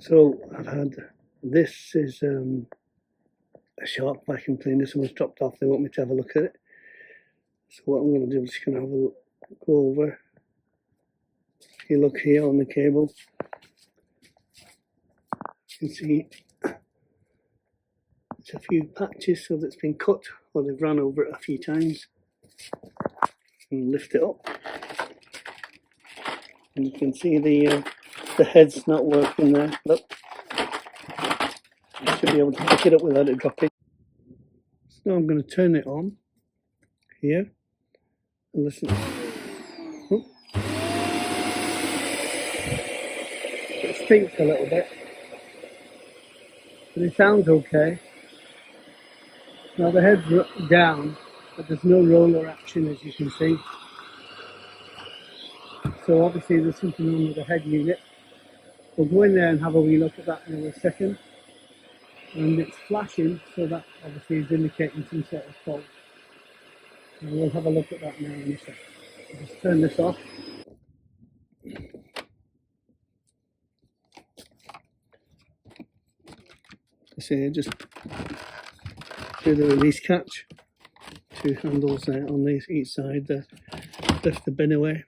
So I've had, this is a shark vacuum cleaner. Someone's dropped off. They want me to have a look at it. So what I'm going to do is just going to have a look, go over. If you look here on the cable, you can see there's a few patches, so that's been cut or they've run over it a few times. And lift it up, and you can see the head's not working there. Look, you should be able to pick it up without it dropping. So now I'm going to turn it on here and listen. Oh. It stinks a little bit, but it sounds okay. Now the head's down, but there's no roller action, as you can see. So obviously there's something wrong with the head unit. We'll go in there and have a wee look at that in a second. And it's flashing, so that obviously is indicating some sort of fault. And we'll have a look at that now in a second. I'll just turn this off. So just do the release catch. Two handles there on each side there. Lift the bin away.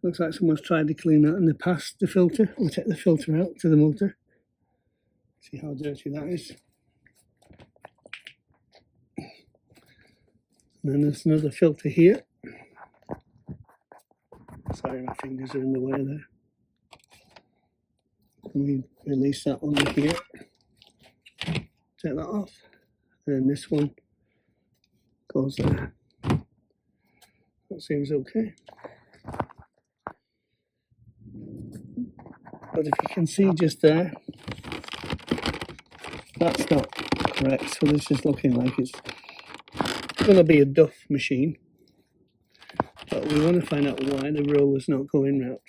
Looks like someone's tried to clean that in the past, the filter. We'll take the filter out to the motor. See how dirty that is. And then there's another filter here. Sorry, my fingers are in the way there. And we release that one here. Take that off. And then this one goes there. That seems okay. But if you can see just there, that's not correct. So this is looking like it's going to be a Duff machine. But we want to find out why the roller's not going round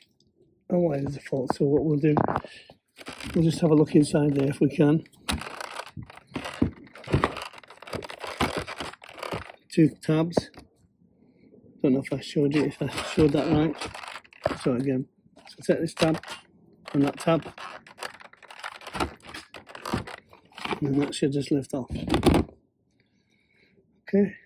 and why there's a fault. So what we'll do, we'll just have a look inside there if we can. Two tabs. Don't know if I showed you, if I showed that right. So again, so take this tab and that tab, and then that should just lift off. Okay.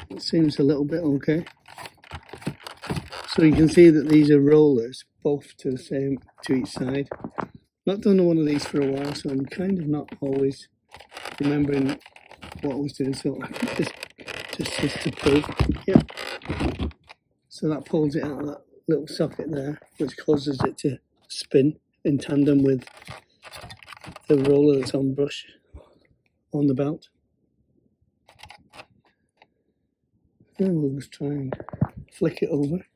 It seems a little bit okay. So you can see that these are rollers, both to each side. Not done one of these for a while, so I'm kind of not always remembering what I was doing. So I think just to pull. Yeah. So that pulls it out of that little socket there, which causes it to spin in tandem with the roller that's on brush on the belt. And we'll just try and flick it over.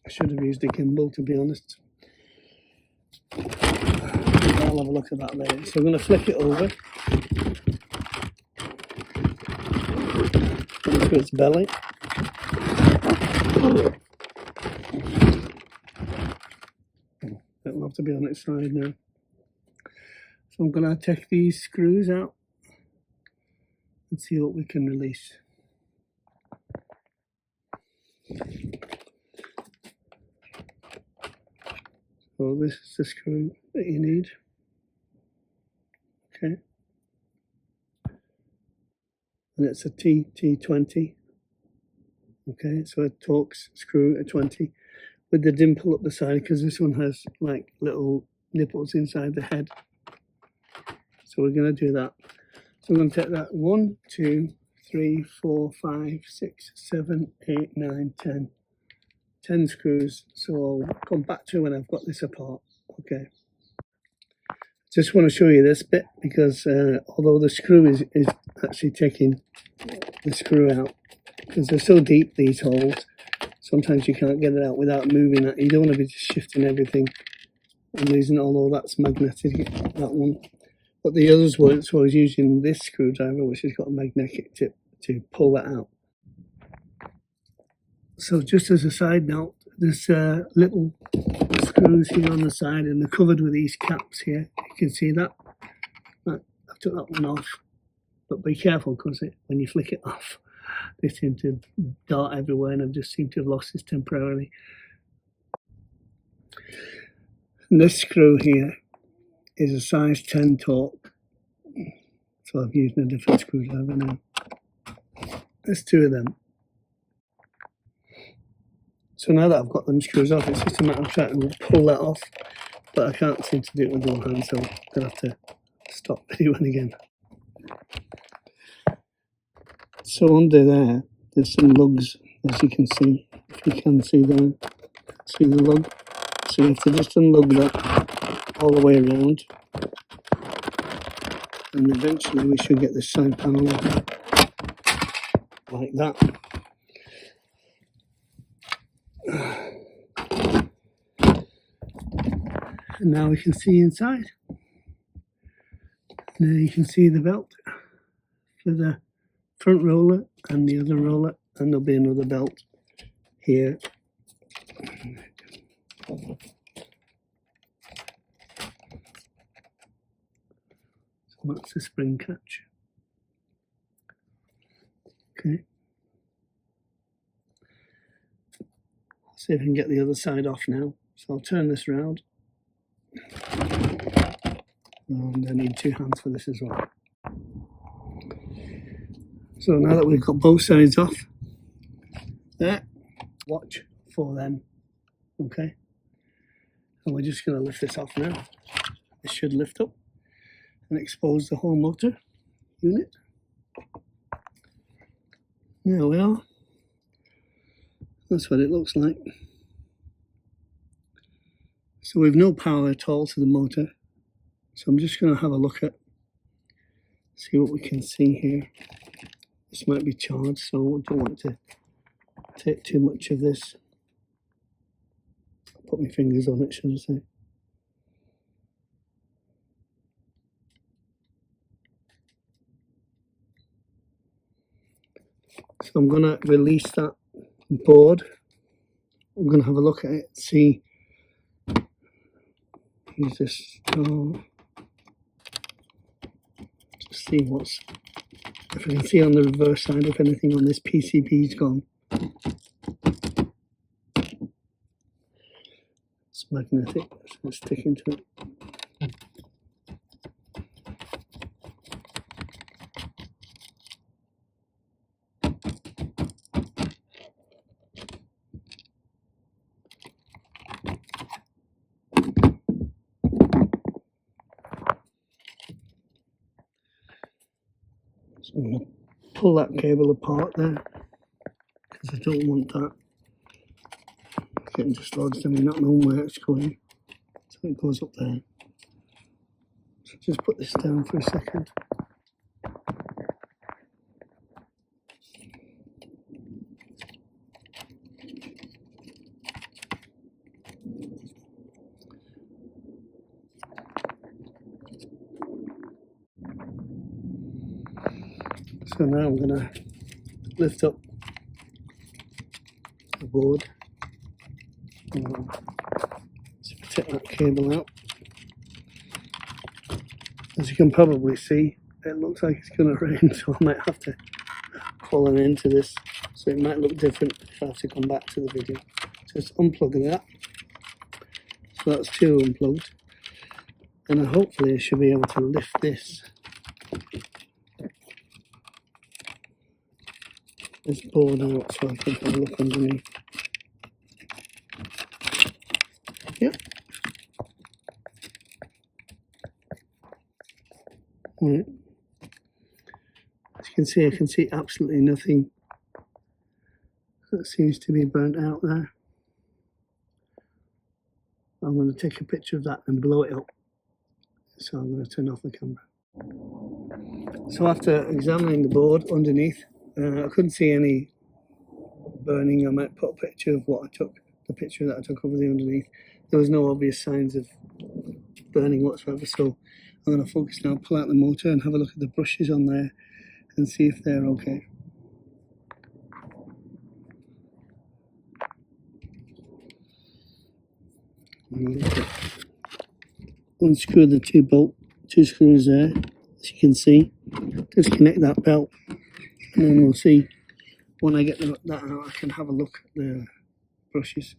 I should have used a gimbal, to be honest. I'll have a look at that later. So I'm going to flick it over into its belly. It'll have to be on its side now. So I'm going to take these screws out and see what we can release. So this is the screw that you need. Okay. And it's a T20. Okay, so a Torx screw, a 20, with the dimple up the side, because this one has like little nipples inside the head. So we're going to do that. So I'm going to take that 1, 2, 3, 4, 5, 6, 7, 8, 9, 10. 10 screws. So I'll come back to when I've got this apart. Okay. Just want to show you this bit, because although the screw is actually taking the screw out, because they're so deep, these holes, sometimes you can't get it out without moving that. You don't want to be just shifting everything and losing it, although that's magnetic, that one. But the others weren't, so I was using this screwdriver, which has got a magnetic tip, to pull that out. So just as a side note, There's little screws here on the side, and they're covered with these caps here. You can see that. I've took that one off, but be careful because when you flick it off, they seem to dart everywhere, and I've just seemed to have lost this temporarily. And this screw here is a size 10 torque, so I've used a different screwdriver now. There's two of them. So now that I've got them screws off, it's just a matter of trying to pull that off, but I can't seem to do it with one hand, so I'm going to have to stop videoing again. So under there's some lugs, as you can see. If you can see there, see the lug? So you have to just unlug that all the way around, and eventually we should get this side panel off, like that. And now we can see inside. Now you can see the belt for the front roller and the other roller, and there'll be another belt here. So that's the spring catch. Okay. See if I can get the other side off now. So I'll turn this round. And I need two hands for this as well. So now that we've got both sides off, there, watch for them. Okay. And we're just going to lift this off now. It should lift up and expose the whole motor unit. There we are. That's what it looks like. So we've no power at all to the motor. So I'm just going to have a look at, see what we can see here. This might be charged, so I don't want to take too much of this. Put my fingers on it, should I say. So I'm going to release that board. I'm going to have a look at it, see. Use this. Just see what's. If I can see on the reverse side, if anything on this PCB's gone. It's magnetic, so it's sticking to it. So I'm going to pull that cable apart there, because I don't want that getting dislodged and me not knowing where it's going. So it goes up there. So just put this down for a second. So now I'm going to lift up the board. So take that cable out. As you can probably see, it looks like it's going to rain, so I might have to pull an end to this. So it might look different if I have to come back to the video. Just unplug that. So that's two unplugged. And hopefully I should be able to lift this board out so I can have a look underneath. Yep. Right. As you can see, I can see absolutely nothing that seems to be burnt out there. I'm going to take a picture of that and blow it up. So I'm going to turn off the camera. So after examining the board underneath, I couldn't see any burning. I might put a picture of what I took, the picture that I took over the underneath. There was no obvious signs of burning whatsoever, so I'm going to focus now, pull out the motor and have a look at the brushes on there and see if they're okay. Unscrew the two screws there, as you can see. Disconnect that belt, and then we'll see when I get that out. I can have a look at the brushes.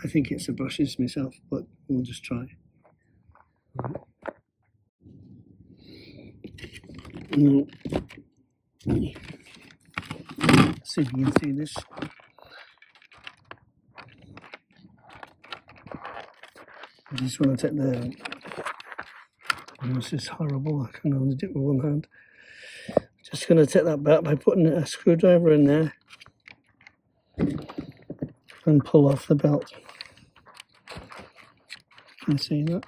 I think it's the brushes myself, but we'll just try. Now, see if you can see this. I just want to take the. This is horrible. I can only do it with one hand. Just going to take that back by putting a screwdriver in there and pull off the belt. Can you see that?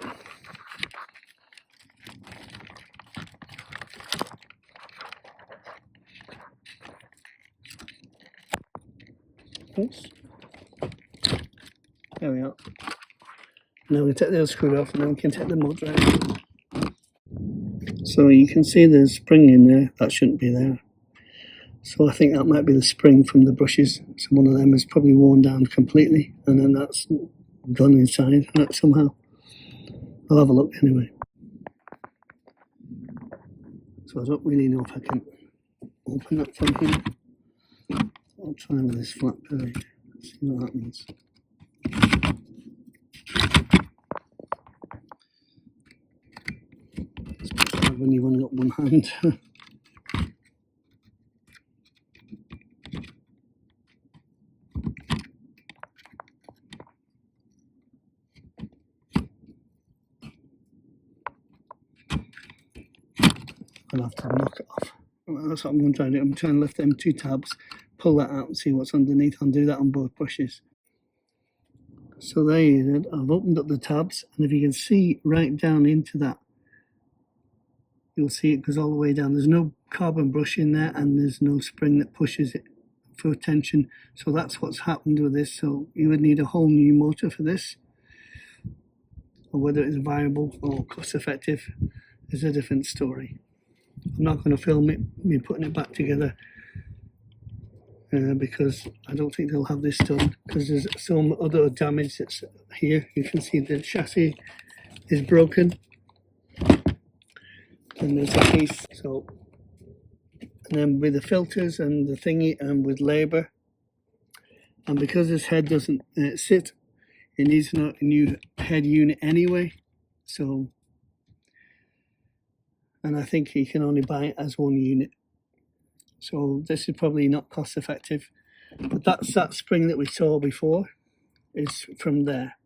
Oops. There we are. Now we take the other screw off, and then we can take the motor out. So you can see there's a spring in there. That shouldn't be there. So I think that might be the spring from the brushes. So one of them is probably worn down completely, and then that's gone inside somehow. I'll have a look anyway. So I don't really know if I can open that from here. I'll try with this flat pillow. See what happens. It's hard when you've only got one hand. I'll have to knock it off. That's what I'm going to try to do. I'm trying to lift them two tabs, pull that out and see what's underneath. I'll do that on both brushes. So there you go. I've opened up the tabs, and if you can see right down into that, you'll see it goes all the way down. There's no carbon brush in there, and there's no spring that pushes it for tension. So that's what's happened with this. So you would need a whole new motor for this. Or whether it's viable or cost effective is a different story. I'm not going to film it, me putting it back together, because I don't think they'll have this done, because there's some other damage that's here. You can see the chassis is broken, and there's a piece. So, and then with the filters and the thingy, and with labour, and because this head doesn't sit, it needs a new head unit anyway. So, and I think you can only buy it as one unit. So this is probably not cost effective, but that's that spring that we saw before is from there.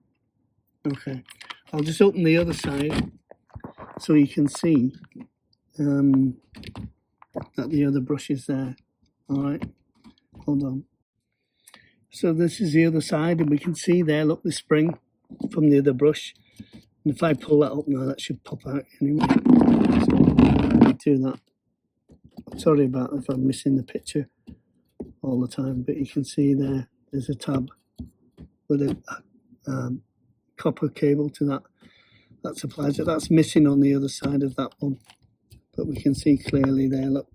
Okay, I'll just open the other side so you can see that the other brush is there. All right, hold on. So this is the other side, and we can see there, look, the spring from the other brush. And if I pull that up now, that should pop out anyway. So do that. Sorry about if I'm missing the picture all the time, but you can see there's a tab with a copper cable to that supplies it. That's missing on the other side of that one, but we can see clearly there, look,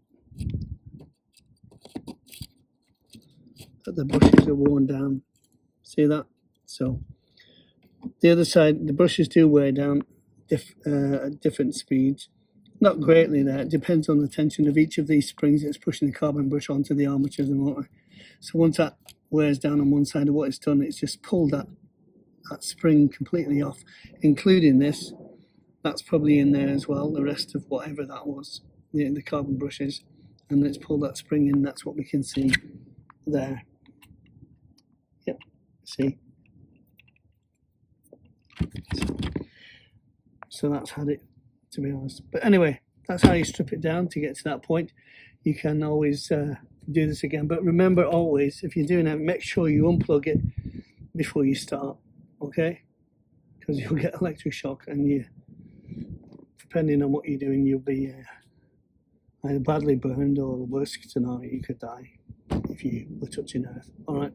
that the brushes are worn down. See that? So the other side, the brushes do wear down at different speeds. Not greatly there. It depends on the tension of each of these springs that's pushing the carbon brush onto the armature of the motor. So once that wears down on one side of what it's done, it's just pulled that spring completely off, including this. That's probably in there as well, the rest of whatever that was, the carbon brushes. And let's pull that spring in. That's what we can see there. Yep, see? So that's had it, to be honest. But anyway, that's how you strip it down to get to that point. You can always do this again, but remember always, if you're doing it, make sure you unplug it before you start, okay? Because you'll get electric shock, and depending on what you're doing, you'll be either badly burned, or the worst scenario, you could die if you were touching earth. All right.